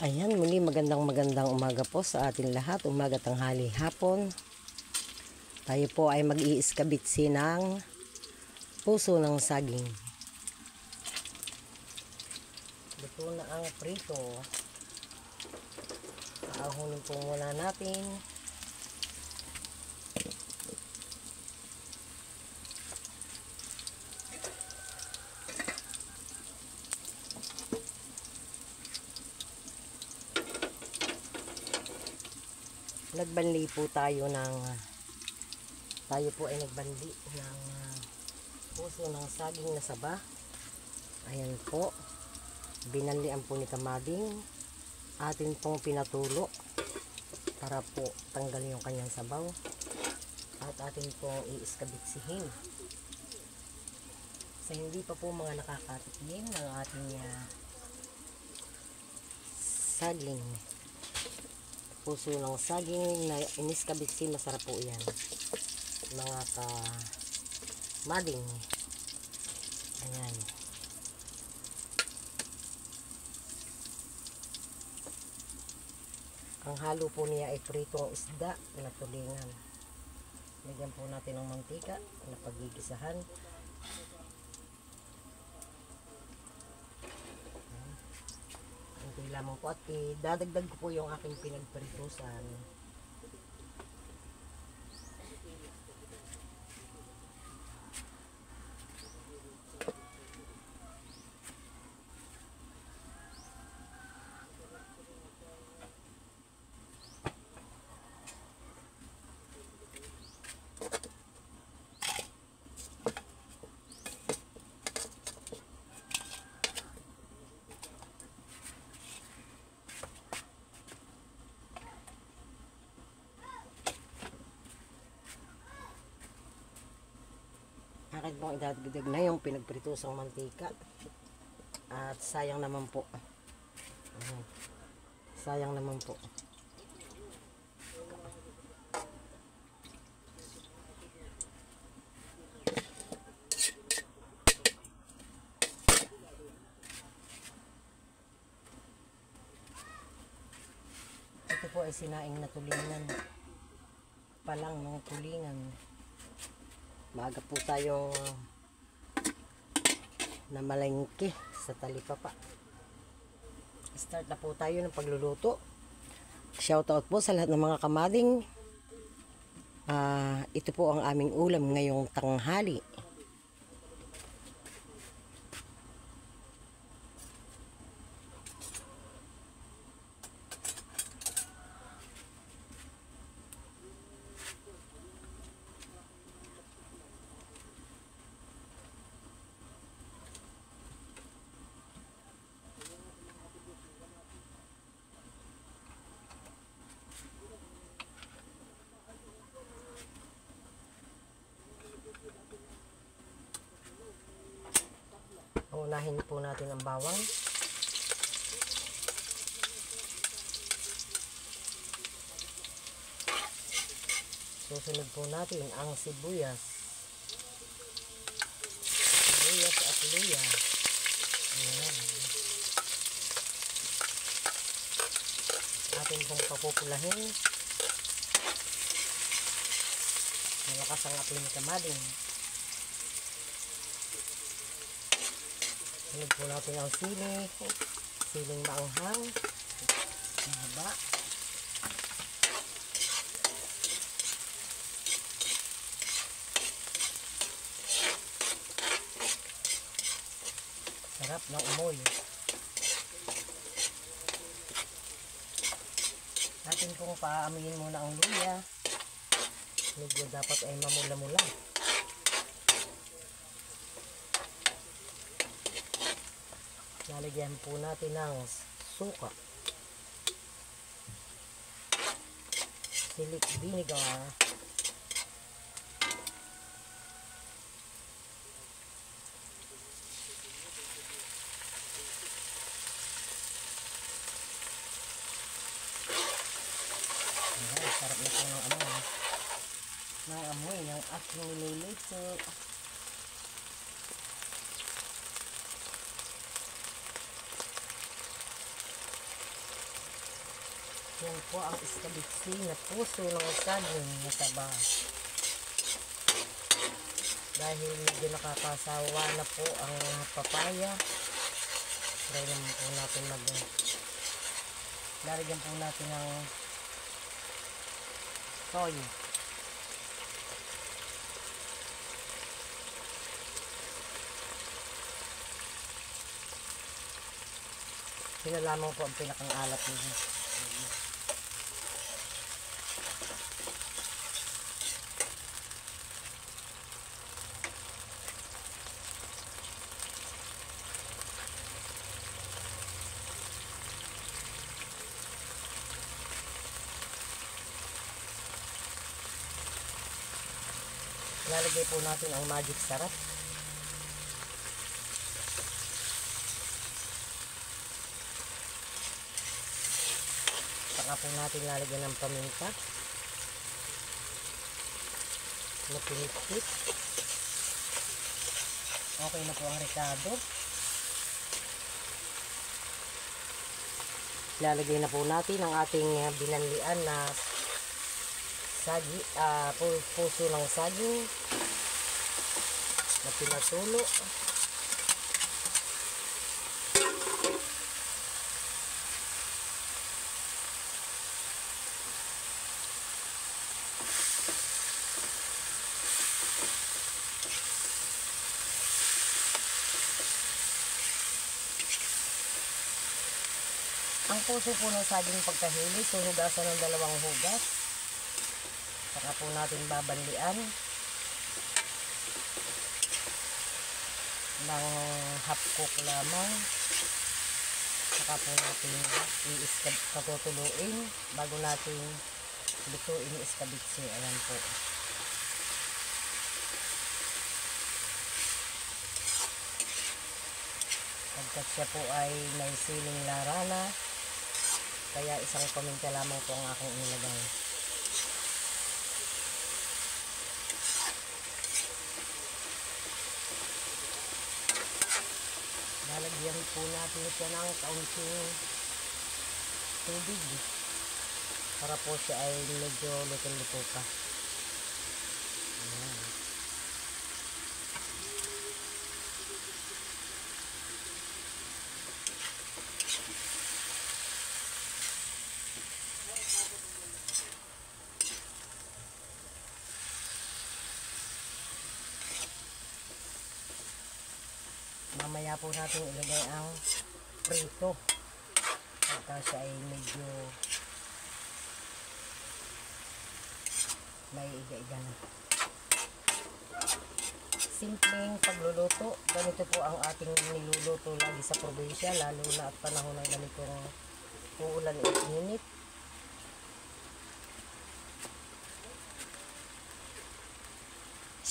Ayan, muli magandang umaga po sa ating lahat. Umaga, tanghali, hapon. Tayo po ay mag-iiskabitsi ng puso ng saging. Luto na ang prito. Aahunin po muna natin. Nagbanli po tayo ay nagbanli ng puso ng saging na saba. Ayan po, binanlian po ni Kamading. Atin pong pinatulo para po tanggal yung kanyang sabaw at atin pong iiskabitsihin. Sa hindi pa po mga nakakatikim ng ating saging, puso ng saging na iniskabitsi, masarap po yan mga Kamading. Ayan. Ang halo po niya ay pritong isda na tulingan. Lagyan po natin ng mantika na paggigisahan. Ito lamang po at idadagdag ko po yung aking pinagpritusan. Akin pong idadagdag na yung pinagpritusang mantika. At sayang naman po. Sayang naman po. Ito po ay sinaing na tulingan. Palang ng tulingan. Maaga po tayong namalengke sa talipapa. Start na po tayo ng pagluluto. Shoutout po sa lahat ng mga Kamading. Ito po ang aming ulam ngayong tanghali. Unahin po natin ang bawang. Susunod po natin ang sibuyas. Sibuyas at luya. Ayan. Atin pong papupulahin. Malakas ang apoy ni Kamading. Sunod po natin ang siling maanghang, mahaba. Sarap ng umoy. Natin pong paamihin muna ang luya. Medyo dapat ay mamula-mula. Lalagyan po natin ng suka, silic vinegar, sarap na po ng amoy ng aking niluluto. Yan po ang iskabitsi na puso ng saging na saba. Dahil medyo nakakasawa na po ang papaya, try naman po natin lalagyan po natin ng soy. Sila lamang po ang pinakang alat niya. Lalagay po natin ang magic sarap. Saka po natin lalagyan ng paminta na pinipit. Okay na po ang ricado. Lalagay na po natin ang ating binanlian na puso ng saging na pinatulo. Ang puso po ng saging pagkahilis, so hugasan ng 2 hugas. Saka po natin babanlian ng half cook lamang. Saka po natin patutuluin bago natin lutuin iskabitsi. Ayan po. Pagkat siya po ay may siling larana, kaya isang paminta lamang po ang aking inilagay. Lalagyan po natin siya ng kaunting tubig para po siya ay medyo luto-luto pa. Ayan. Mamaya po natin ilagay ang prito pagka siya ay medyo may iga-iga na. Simpleng pagluluto. Ganito po ang ating niluluto lagi sa probinsya, lalo na at panahon ng ganitong uulan at init.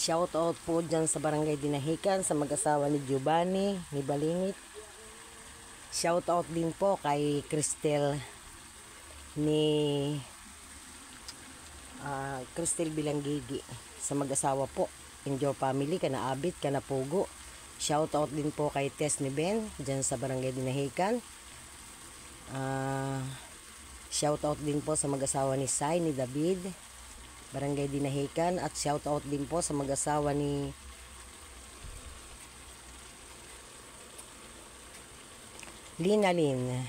Shout out po dyan sa Barangay Dinahican, sa mag-asawa ni Giovanni, ni Balingit. Shout out din po kay Cristel Cristel Bilanggigi, sa mag-asawa po. Enjoy family, kana Abit, kana Pugo. Shout out din po kay Tess ni Ben, dyan sa Barangay Dinahican. Shout out din po sa mag-asawa ni Sai, ni David, Barangay Dinahican. At shout out din po sa mag-asawa ni Linalin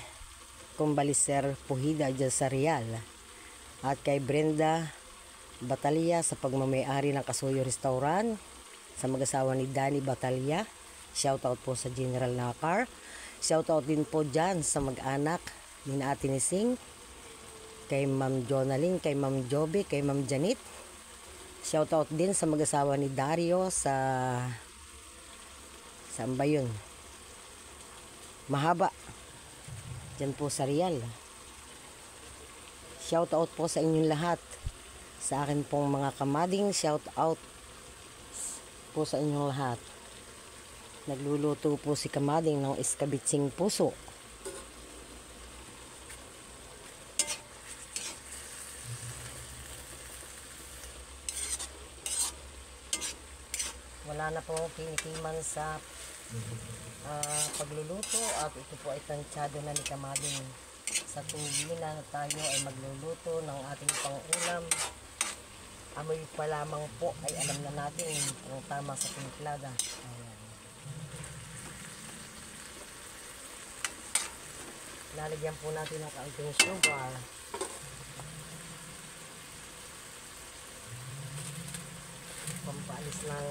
Kumbaliser Puhida dyan sa Real. At kay Brenda Batalya sa pagmamayari ng Kasuyo Restaurant, sa mag-asawa ni Danny Batalya. Shout out po sa General Nakar. Shout out din po dyan sa mag-anak ni Ate Nising, kay Ma'am Jonalyn, kay Ma'am Joby, kay Ma'am Janet. Shout out din sa mag-asawa ni Dario sa saan ba yun? Mahaba. Diyan po sa Real. Shout out po sa inyong lahat. Sa akin pong mga kamading, shout out po sa inyong lahat. Nagluluto po si kamading ng iskabitsing puso. Wala na po kinikiman sa pagluluto, at ito po ay tansyado na ni kamading. sa tuwina na tayo ay magluluto ng ating pang-ulam. Amoy pa lamang po ay alam na natin kung tama sa timplada. Ayan. Lalagyan po natin ng kaunting sugar. Pampaalis ng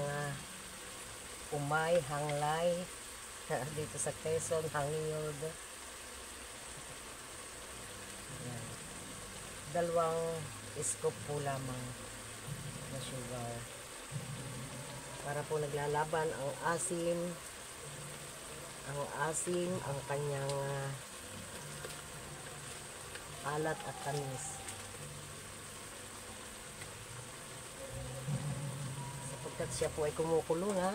umay, hanglay. Dito sa Quezon, hangiyod. Ayan. 2 scoop po lamang na sugar. Para po naglalaban ang asim, ang kanyang alat at tamis. Sapagkat siya po ay kumukulo na,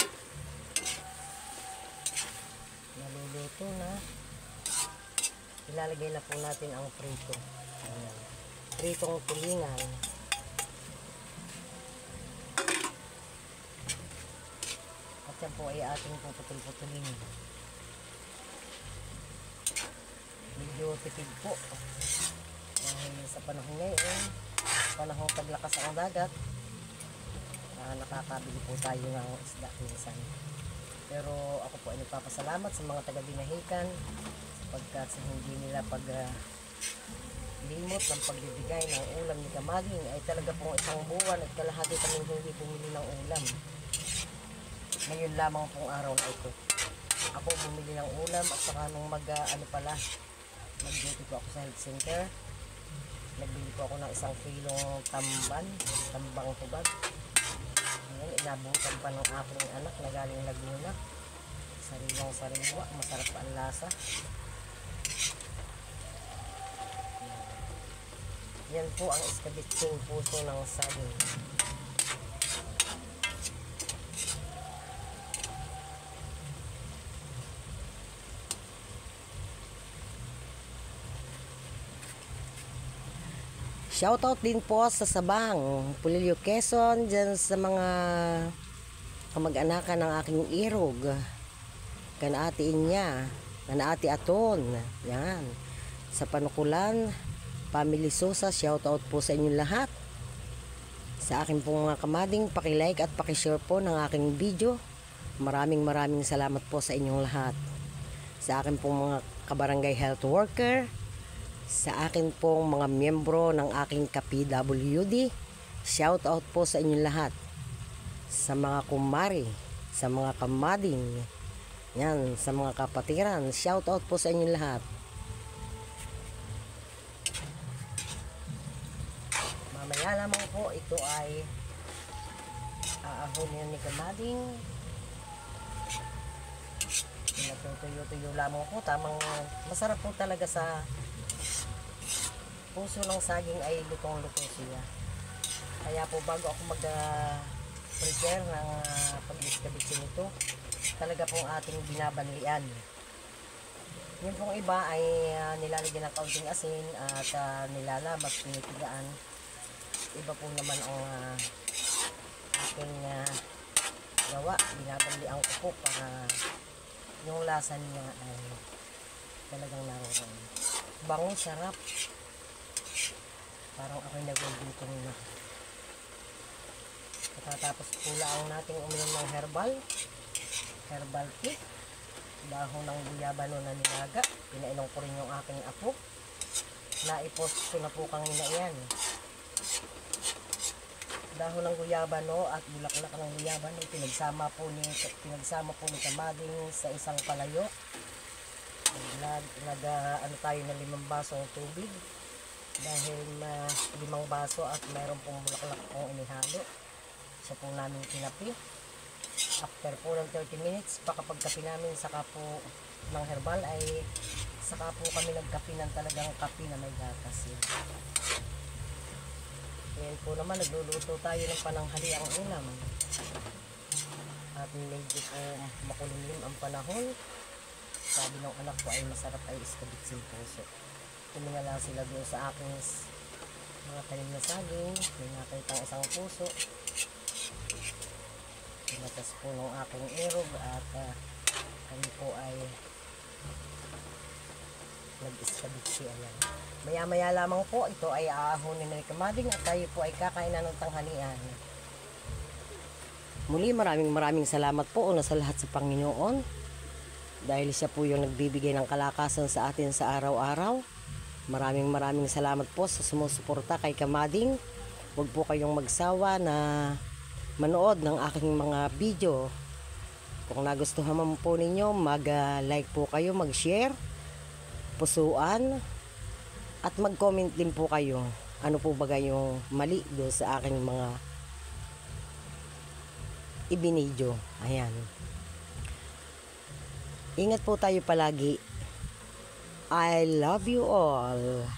naluluto na, ilalagay na po natin ang prito. Ayan. Pritong tulingan. At yan po ay ating puputul-putulin. Medyo tipid po. Dahil sa panahon ngayon, panahon paglakas ang dagat, nakakabili po tayo ng isda minsan. Pero ako po ay nagpapasalamat sa mga taga-Binahican sapagkat sa hindi nila limot ng pagbibigay ng ulam ni Kamading ay talaga pong 1 buwan at kalahati kaming hindi bumili ng ulam. Ngayon lamang pong araw na ito ako bumili ng ulam at saka nung nag-duty ko ako sa health center, nagbili ko ako ng 1 kilong tambang tubag. Ngayon inabutan pa ng aking anak na galing Laguna. Sariwang-sariwa, masarap pa ang lasa. Yan po ang iskabitsing puso ng saging. Shoutout din po sa Sabang, Pulilio, Quezon, dyan sa mga kamag-anakan ng aking irog. Kanaati Inya, kanaati Aton, yan. Sa Panukulan, Family Sosa, shoutout po sa inyong lahat. Sa akin pong mga kamading, pakilike at pakishare po ng aking video. Maraming salamat po sa inyong lahat. Sa akin pong mga kabarangay health worker, sa akin pong mga miyembro ng aking ka-PWD, shout out po sa inyong lahat. Sa mga kumari, sa mga kamading, yan, sa mga kapatiran, shout out po sa inyong lahat. Mamaya lamang po, ito ay aahunin ni Kamading. Natutuyo-tuyo lamang po, tamang masarap po talaga sa puso ng saging ay lutong-luto siya. Kaya po bago ako mag-prepare ng pag-iskabitsin nito, talaga pong ating binabanlian. Yung pong iba ay nilalagyan ng kaunting asin at nilalamat, pinitigaan. Iba po naman ang aking gawa. Binabanlian ko po para yung lasa niya ay talagang naroon. Bango, sarap. Parang ako'y nagugutom na. Tapos pula ang nating uminom ng herbal tea. Dahon ng guyabano na nilaga. Pinainom ko rin yung aking apo. Naipost ko na po kanina yan. Dahon ng guyabano at bulaklak ng guyabano pinagsama po ni Kamading sa isang palayo. Ano tayo ng 5 basong tubig. Dahil 5 baso at mayroon pong bulaklak pong inihalo. Siya po namin kinapi. After po ng 30 minutes, pakapagkapi namin saka po ng herbal ay saka po kami nagkapi ng talagang kapi na may gatas yun. Ngayon po naman nagluluto tayo ng pananghaliang ulam. At medyo po makulimlim ang panahon. Sabi ng anak ko ay masarap ay iskabitsin puso. Tumingala sila doon sa aking mga tanim na saging. May nakita isang puso. Pinatas po ng aking irog at kami po ay nag-iskabitsi. Ayan. Maya-maya lamang po, ito ay aahonin ni Kamading at tayo po ay kakain ng tanghalian. Muli maraming salamat po una sa lahat sa Panginoon. Dahil siya po yung nagbibigay ng kalakasan sa atin sa araw-araw. Maraming salamat po sa sumusuporta kay Kamading. Huwag po kayong magsawa na manood ng aking mga video. Kung nagustuhan mo po ninyo, mag-like po kayo, mag-share, pusuan, at mag-comment din po kayo. Ano po ba yung mali doon sa aking mga ibinidyo. Ayan. Ingat po tayo palagi. I love you all.